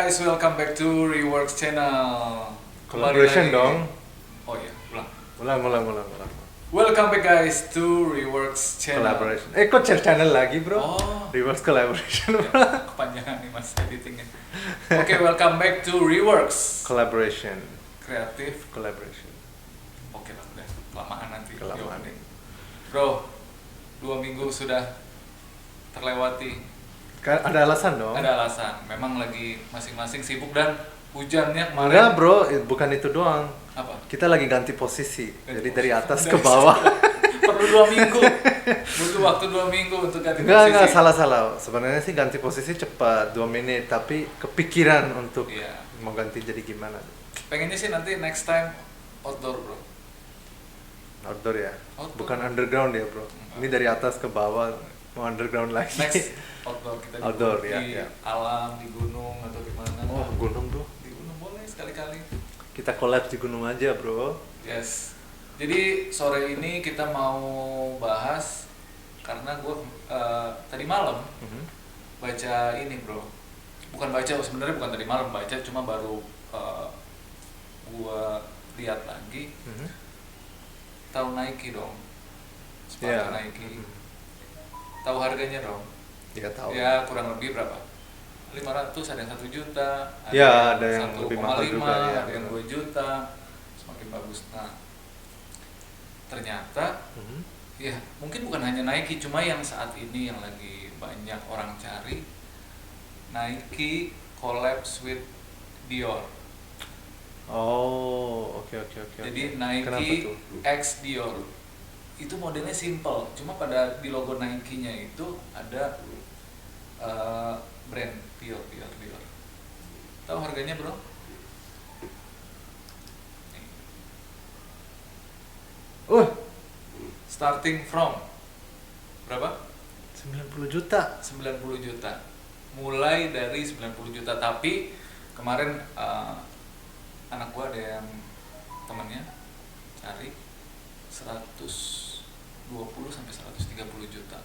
guys, welcome back to Reworks channel. Collaboration dong. Oh iya, Ulang. Welcome back guys to Reworks channel. Collaboration. Kok channel lagi bro? Oh. Reverse collaboration. Ya, kepanjangan nih mas editingnya. Oke, welcome back to Reworks. Collaboration. Kreatif. Collaboration. Oke lah, udah kelamaan nanti. Kelamaan. Bro, 2 minggu sudah terlewati. Ada alasan dong? Ada alasan. Memang lagi masing-masing sibuk dan hujannya kemarin. Enggak bro, bukan itu doang. Apa? Kita lagi ganti posisi. Jadi dari atas Dari ke bawah. Perlu 2 minggu. Butuh waktu 2 minggu untuk ganti posisi. Enggak, salah. Sebenarnya sih ganti posisi cepat 2 menit, tapi kepikiran untuk mau ganti jadi gimana. Pengennya sih nanti next time outdoor bro. Outdoor ya? Outdoor. Bukan underground ya bro. Ini dari atas ke bawah, mau underground lagi. Next outdoor kita di, Outdoor, di ya. alam, di gunung atau di mana. Oh gunung bro. Di gunung boleh sekali-kali. Kita collab di gunung aja bro. Yes. Jadi sore ini kita mau bahas karena gue tadi malam baca ini bro. Bukan baca, sebenarnya bukan tadi malam baca, cuma baru gue lihat lagi. Tahu Nike dong, sepatu Nike. Tahu harganya dong? Ya tahu. Ya kurang lebih berapa? 500, ada yang 1 juta, ada yang lebih mahal 1,5, juga, ya, ada yang 2 juta, semakin bagus. Nah, ternyata ya mungkin bukan hanya Nike, cuma yang saat ini yang lagi banyak orang cari, Nike collabs with Dior. Oh, oke. Jadi Nike X Dior. Itu modelnya simple, cuma pada di logo Nike-nya itu ada brand Dior. Tahu harganya bro? Nih. Starting from berapa? 90 juta. 90 juta. Mulai dari 90 juta, tapi kemarin anak gua ada yang temennya cari 120 sampai 130 juta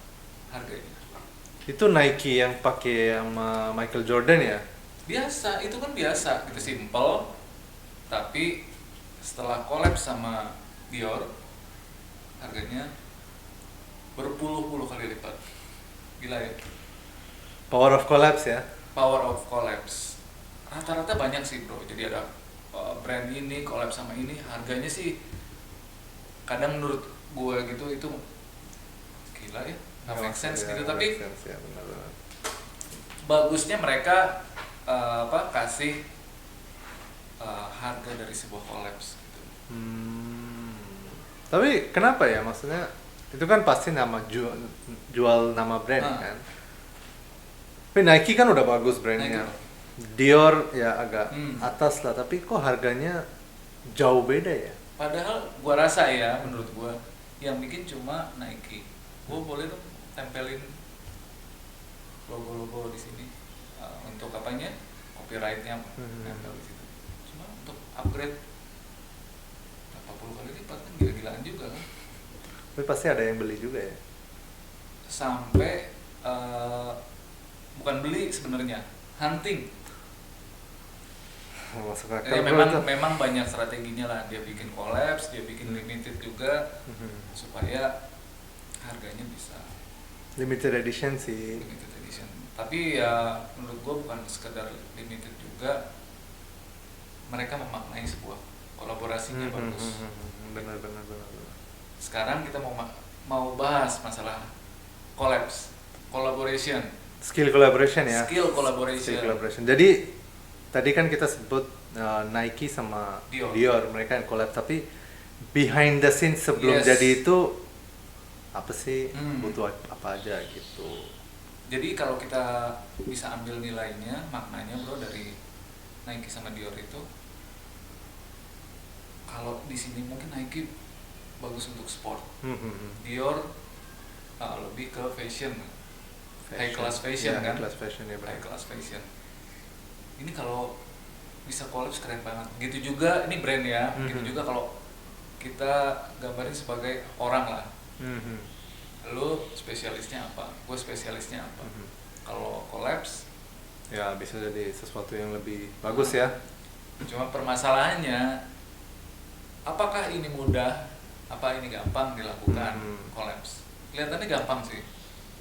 harganya. Itu Nike yang pakai sama Michael Jordan ya? Biasa, itu kan biasa, gitu simple. Tapi setelah collab sama Dior, harganya berpuluh-puluh kali lipat. Gila ya? Power of collabs ya? Power of collabs. Rata-rata banyak sih bro. Jadi ada brand ini collab sama ini, harganya sih kadang menurut gue gitu itu gila ya, nggak make sense gitu. Tapi ya, benar. bagusnya mereka kasih harga dari sebuah collabs gitu. Tapi kenapa ya, maksudnya itu kan pasti nama jual nama brand kan. Tapi Nike kan udah bagus brandnya. Nike. Dior ya agak atas lah, tapi kok harganya jauh beda ya? Padahal gua rasa ya, menurut gua yang bikin cuma Nike. Gua boleh dong tempelin logo-logo di sini untuk apanya? Copyright-nya nempel di situ. Cuma untuk upgrade berapa puluh kali lipat kan gila-gilaan juga kan. Tapi pasti ada yang beli juga ya? Sampai bukan beli sebenarnya, hunting. Masuk akal. Ya, memang banyak strateginya lah, dia bikin collabs, dia bikin limited juga supaya harganya bisa limited edition sih. limited edition. Tapi ya menurut gua bukan sekedar limited juga, mereka memaknai sebuah kolaborasinya bagus. Benar. Sekarang kita mau bahas masalah collaboration. Skill collaboration ya. Skill collaboration. Jadi tadi kan kita sebut Nike sama Dior. mereka yang collab, tapi behind the scenes sebelum jadi itu apa sih, butuh apa aja gitu. Jadi kalau kita bisa ambil nilainya, maknanya bro dari Nike sama Dior itu, kalau di sini mungkin Nike bagus untuk sport, Dior lebih ke fashion. High class fashion kan? High class fashion. Ini kalau bisa collab keren banget. Gitu juga ini brand ya. Gitu juga kalau kita gambarin sebagai orang lah. Lu spesialisnya apa? Gue spesialisnya apa? Kalau collabs Ya bisa jadi sesuatu yang lebih bagus ya. Cuma permasalahannya, apakah ini mudah, apa ini gampang dilakukan collapse? Kelihatannya gampang sih.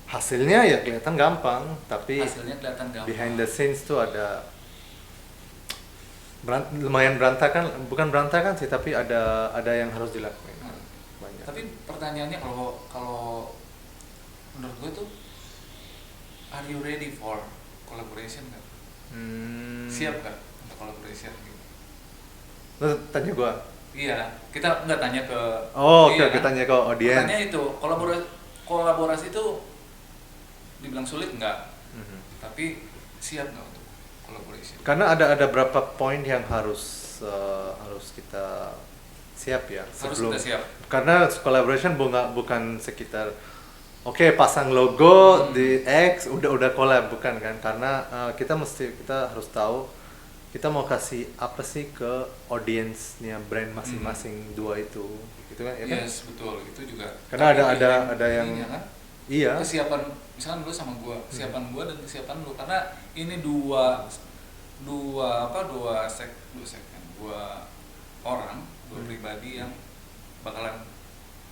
Hasilnya ya kelihatan gampang, tapi Hasilnya kelihatan gampang. behind the scenes tuh ada lumayan berantakan, bukan berantakan sih, tapi ada yang harus dilakukan. Banyak. Tapi pertanyaannya kalau menurut gue tuh, are you ready for collaboration kan? Siap kan untuk collaboration gitu? Lo tanya gua? Iya, kita nggak tanya ke. Oh, iya, kita kan? tanya ke audiens. Pertanyaan itu, kolaborasi itu dibilang sulit nggak? Tapi siap nggak untuk collaboration? Karena ada berapa poin yang harus kita siap ya sebelum. Harus kita siap. Karena collaboration bukan sekitar oke, pasang logo di X udah collab, bukan kan? Karena kita harus tahu kita mau kasih apa sih ke audiensnya brand masing-masing dua itu, gitu kan? Ya kan? Yes, betul, itu juga. Karena ada yang ini, kan? Iya. Kesiapan, misalkan lu sama gua, kesiapan gua dan kesiapan lu, karena ini dua orang, dua pribadi yang bakalan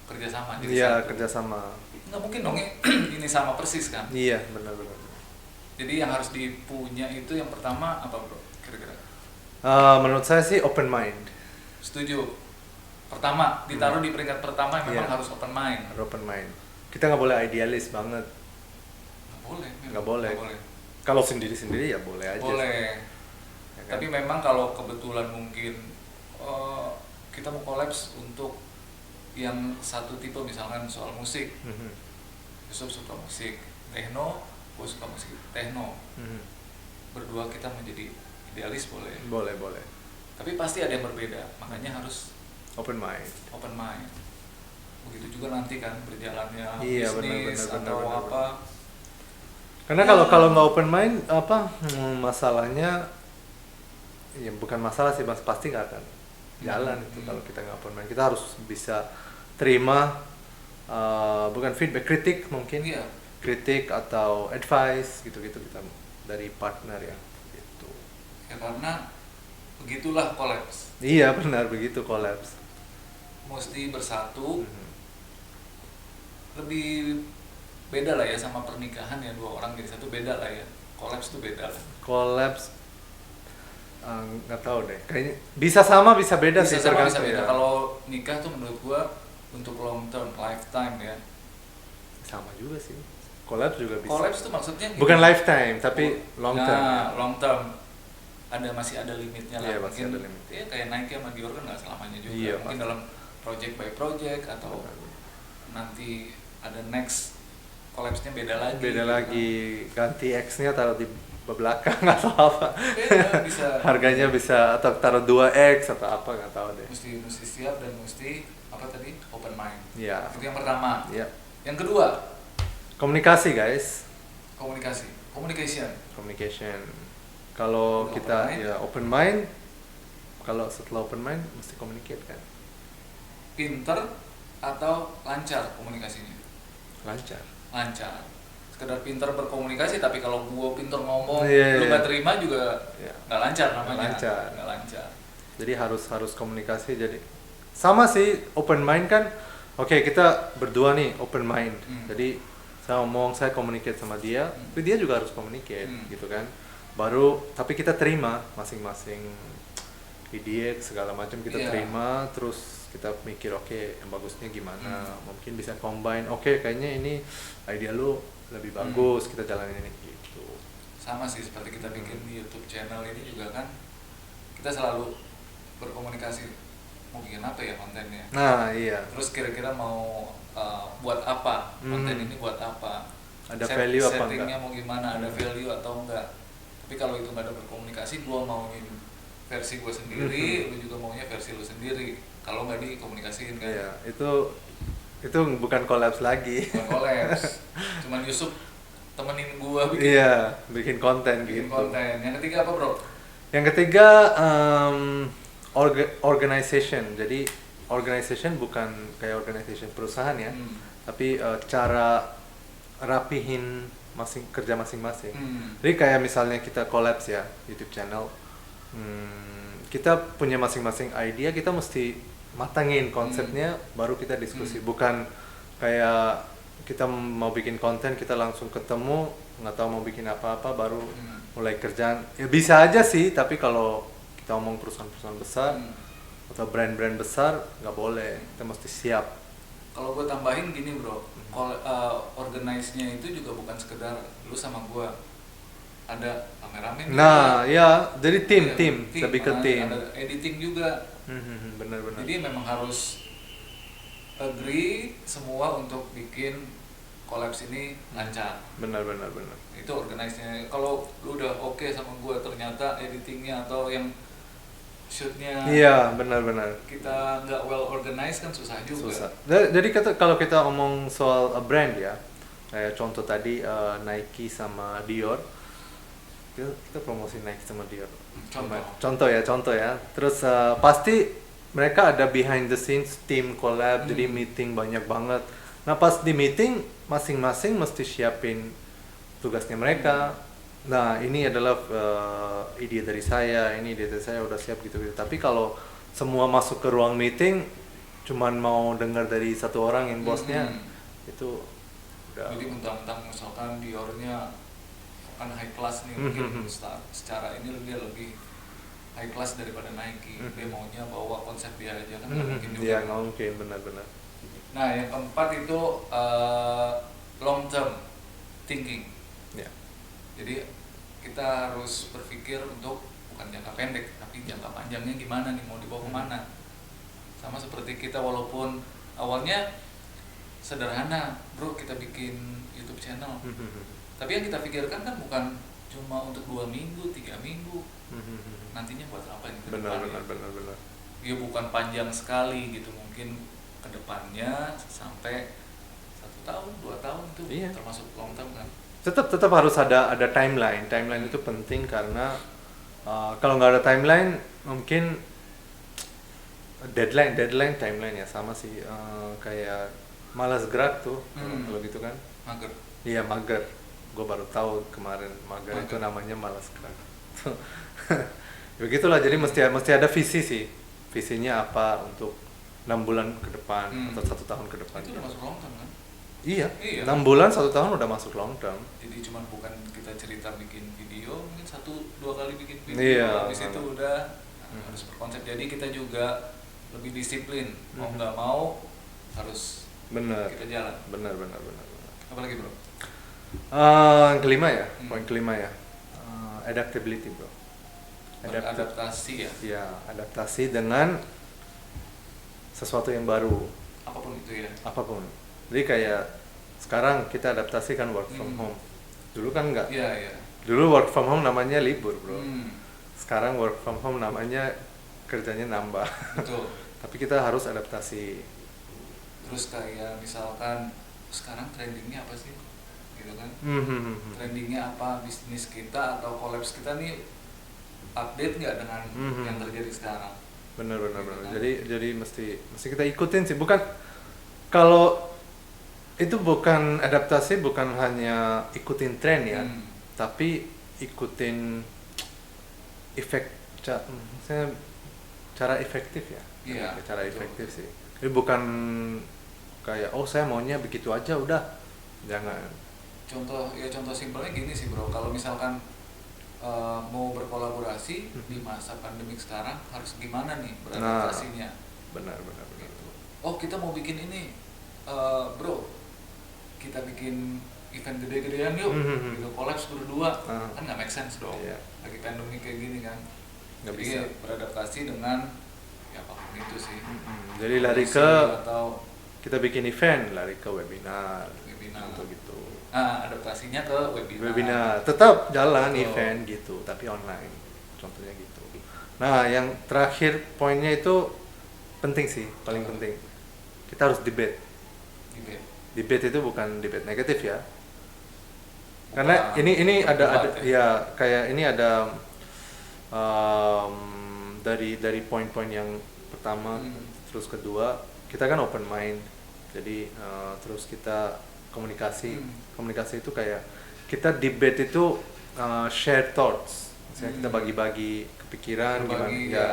kerjasama. Jadi Iya, satu. kerjasama. Nggak mungkin dong ini sama persis kan? Iya, benar. Jadi yang harus dipunya itu yang pertama apa bro? Kira-kira? Menurut saya sih open mind. Setuju. Pertama, ditaruh di peringkat pertama memang Iya. harus open mind. Open mind. Kita nggak boleh idealis banget. Nggak boleh. Kalau sendiri-sendiri ya boleh aja. Boleh. Ya kan? Tapi memang kalau kebetulan mungkin kita mau collapse untuk yang satu tipe, misalkan soal musik. Yusuf suka musik techno, gue suka musik techno. Berdua kita menjadi idealis boleh. Boleh. Tapi pasti ada yang berbeda, makanya harus Open mind. open mind. Begitu juga nanti kan berjalannya Iya, bisnis benar, atau benar. apa. Karena kalau nggak open mind masalahnya ya bukan masalah sih, mas, pasti nggak akan jalan itu kalau kita nggak open mind. Kita harus bisa terima bukan feedback, kritik mungkin. Iya. Kritik atau advice gitu-gitu kita dari partner ya gitu. Ya karena begitulah collapse. Iya, benar, begitu collapse. Mesti bersatu. Lebih beda lah ya sama pernikahan ya, dua orang jadi satu, beda lah ya. Collapse tuh beda lah. Collapse nggak tahu deh. Kayaknya bisa sama bisa beda Bisa sih, sama bisa tergantung beda. ya. Kalau nikah tuh menurut gua untuk long term, lifetime ya. Sama juga sih. Collapse juga bisa. Collapse tuh maksudnya Bukan gini. lifetime, tapi long term. Nah, long term. Masih ada limitnya lah. Iya, masih Mungkin ada limit. ya kayak Nike sama Dior kan nggak selamanya juga. Iya, Mungkin pasti. dalam project by project atau nanti ada next collapse-nya beda lagi. Beda gitu lagi, ganti X-nya taruh di belakang atau apa. Beda, bisa. Harganya bisa atau taruh 2X atau apa, nggak tahu deh. Mesti siap dan mesti apa tadi, open mind. Iya. Itu yang pertama. Iya. Yang kedua, Komunikasi guys. communication. Kalau Open kita mind. ya open mind, kalau setelah open mind mesti communicate kan. Pinter atau lancar komunikasinya? Lancar. Sekedar pinter berkomunikasi, tapi kalau gua pinter ngomong Iya, lu iya. nggak terima juga Iya. nggak lancar namanya. Nggak lancar. Nggak lancar. Jadi harus komunikasi. Jadi sama sih, open mind kan. Oke, kita berdua nih open mind. Jadi saya ngomong, saya communicate sama dia, tapi dia juga harus communicate gitu kan. Baru tapi kita terima masing-masing ide segala macam kita Iya. terima, terus kita mikir oke, yang bagusnya gimana, mungkin bisa combine. Oke, kayaknya ini ide lu lebih bagus, kita jalanin ini gitu. Sama sih seperti kita bikin di YouTube channel ini juga kan, kita selalu berkomunikasi mau bikin apa ya kontennya. Nah, iya. Terus kira-kira mau buat apa konten ini, buat apa, Ada value apa settingnya enggak? mau gimana, ada value atau enggak. Tapi kalau itu nggak ada berkomunikasi, gua maunya versi gua sendiri, lu juga maunya versi lu sendiri. Kalau nggak dikomunikasiin kan, Iya, itu bukan collapse lagi. bukan collapse. Cuman Yusuf temenin gua Iya, bikin konten bikin gitu. konten. Yang ketiga apa bro? Yang ketiga organization. Jadi organization bukan kayak organization perusahaan ya, tapi cara rapihin kerja masing-masing. Jadi kayak misalnya kita collabs ya YouTube channel, kita punya masing-masing idea, kita mesti matangin konsepnya, baru kita diskusi. Bukan kayak kita mau bikin konten, kita langsung ketemu, nggak tahu mau bikin apa-apa, baru mulai kerjaan. Ya bisa aja sih, tapi kalau kita ngomong perusahaan-perusahaan besar atau brand-brand besar, nggak boleh. Kita mesti siap. Kalau gue tambahin gini bro, organize-nya itu juga bukan sekedar lu sama gue, ada kameramen. Nah, juga. ya, jadi tim, lebih ke tim. Ada editing juga. Benar-benar. Jadi memang harus agree semua untuk bikin kolaps ini lancar. Benar. Itu organize-nya. Kalau lu udah oke sama gue, ternyata editingnya atau yang shootnya, iya benar. kita nggak well organized kan susah juga. Susah. Jadi kalau kita omong soal brand ya, kayak contoh tadi Nike sama Dior, kita promosi Nike sama Dior. Contoh ya. Terus pasti mereka ada behind the scenes team collab, jadi meeting banyak banget. Nah pas di meeting masing-masing mesti siapin tugasnya mereka. Nah ini adalah ide dari saya, ini ide dari saya, udah siap gitu. Tapi kalau semua masuk ke ruang meeting cuman mau dengar dari satu orang yang bosnya, itu udah. Jadi mentang-mentang misalkan Diornya kan high class nih, mungkin secara ini dia lebih high class daripada Nike. Dia maunya bawa konsep dia aja kan, nggak mungkin juga. Iya nggak mungkin, benar. Nah yang keempat itu long term thinking. Ya. Jadi kita harus berpikir untuk bukan jangka pendek, tapi jangka panjangnya gimana nih, mau dibawa kemana. Sama seperti kita, walaupun awalnya sederhana bro, kita bikin YouTube channel, tapi yang kita pikirkan kan bukan cuma untuk 2 minggu, 3 minggu, nantinya buat apa ini? Benar. Ya bukan panjang sekali gitu, mungkin kedepannya sampai 1 tahun, 2 tahun itu termasuk long term kan. Tetap harus ada timeline. Timeline itu penting karena kalau nggak ada timeline mungkin deadline timeline ya sama sih, kayak malas gerak tuh kalau gitu kan. Mager. Iya mager. Gue baru tahu kemarin mager itu namanya malas gerak. Begitulah, jadi mesti ada visi sih. Visinya apa untuk 6 bulan ke depan atau 1 tahun ke depan. Itu udah masuk long term kan? Iya. 6 bulan 1 tahun udah masuk long term. Jadi cuma bukan kita cerita bikin video, mungkin 1-2 kali bikin video, habis itu udah harus berkonsep. Jadi kita juga lebih disiplin, mau nggak mau harus kita jalan. Benar. Apalagi bro? Yang kelima ya, poin kelima ya, adaptability bro. Adaptasi ya? Iya, adaptasi dengan sesuatu yang baru. Apapun itu ya? Apapun. Jadi kayak sekarang kita adaptasi kan work from home. Dulu kan enggak. Iya. Dulu work from home namanya libur bro. Sekarang work from home namanya kerjanya nambah. Betul. Tapi kita harus adaptasi. Terus kayak misalkan sekarang trendingnya apa sih? Gitu kan? Trendingnya apa, bisnis kita atau kolaps kita nih update nggak dengan yang terjadi sekarang? Benar. Jadi mesti kita ikutin sih. Bukan, kalau itu bukan adaptasi, bukan hanya ikutin tren ya, tapi ikutin cara efektif ya. Iya. Cara efektif sih. Jadi bukan kayak saya maunya begitu aja udah, jangan. Contoh simpelnya gini sih bro, kalau misalkan mau berkolaborasi di masa pandemik sekarang harus gimana nih beradaptasinya? Benar. Gitu. Oh kita mau bikin ini, bro, kita bikin event gede-gedean yuk, gitu, kolaps berdua, kan nggak make sense dong. Lagi pandemi kayak gini kan, nggak bisa beradaptasi dengan ya apapun itu sih. Jadi lari ke atau kita bikin event, lari ke webinar gitu. Adaptasinya ke webinar tetap jalan event gitu, tapi online, contohnya gitu. Nah yang terakhir poinnya itu penting sih, paling penting, kita harus debate itu bukan debate negatif ya, karena ini ada ya kayak ini ada dari poin-poin yang pertama, terus kedua kita kan open mind, jadi terus kita komunikasi itu kayak kita debate itu share thoughts. Misalnya kita bagi-bagi kepikiran berbagi gimana ya.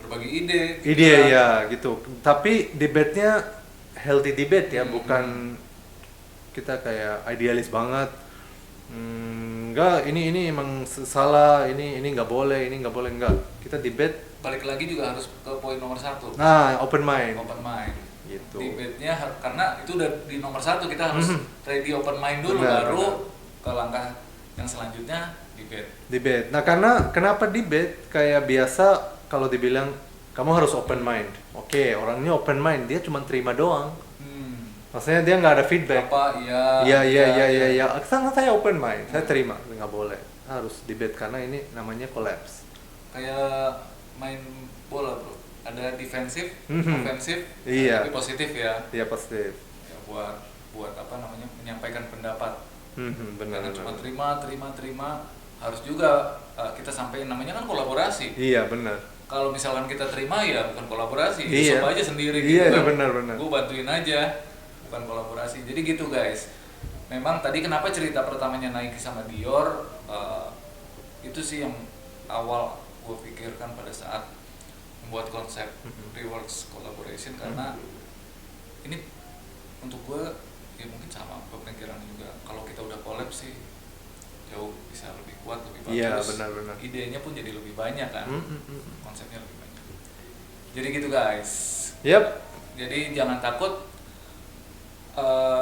Berbagi ide Ide ya gitu. Tapi debate-nya healthy debate ya, bukan kita kayak idealis banget. Enggak, ini emang salah, ini nggak boleh, enggak. Kita debate. balik lagi juga harus ke poin nomor 1. Nah, open mind. Open mind. Gitu. Debate-nya karena itu udah di nomor 1, kita harus ready open mind dulu, Benar, baru ke langkah yang selanjutnya debate. Debate. Nah, karena kenapa debate? Kayak biasa kalau dibilang kamu harus open mind. Oke, orangnya open mind, dia cuma terima doang. Maksudnya dia nggak ada feedback. Apa? Iya. Karena saya open mind, saya terima. Nggak boleh. Harus debate karena ini namanya collapse. Kayak main bola, bro. Ada defensif, ofensif, Iya. tapi positif ya. Iya positif. Ya, buat apa namanya, menyampaikan pendapat. Benar. Jangan cuma terima, harus juga kita sampaikan, namanya kan kolaborasi. Iya benar. Kalau misalkan kita terima ya bukan kolaborasi, Iya. coba aja sendiri Iya, gitu kan. benar. Gue bantuin aja, bukan kolaborasi. Jadi gitu guys. Memang tadi kenapa cerita pertamanya Nike sama Dior, itu sih yang awal gue pikirkan pada saat membuat konsep Reworks Collaboration, karena ini untuk gue ya mungkin sama pemikiran juga. Kalau kita udah collab sih jauh bisa lebih kuat, lebih bagus. Iya, benar. Idenya pun jadi lebih banyak kan. Konsepnya lebih banyak. Jadi gitu guys. Yap. Jadi jangan takut,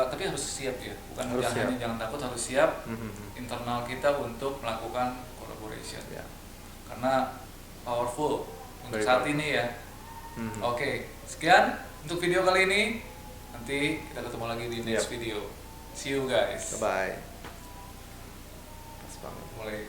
tapi harus siap ya. Bukan Harus siap. hanya jangan takut, harus siap internal kita untuk melakukan collaboration. Ya. Karena powerful untuk Very saat powerful. ini ya. Oke, sekian untuk video kali ini. Nanti kita ketemu lagi di next video. See you guys. Bye. Pas banget. Mulai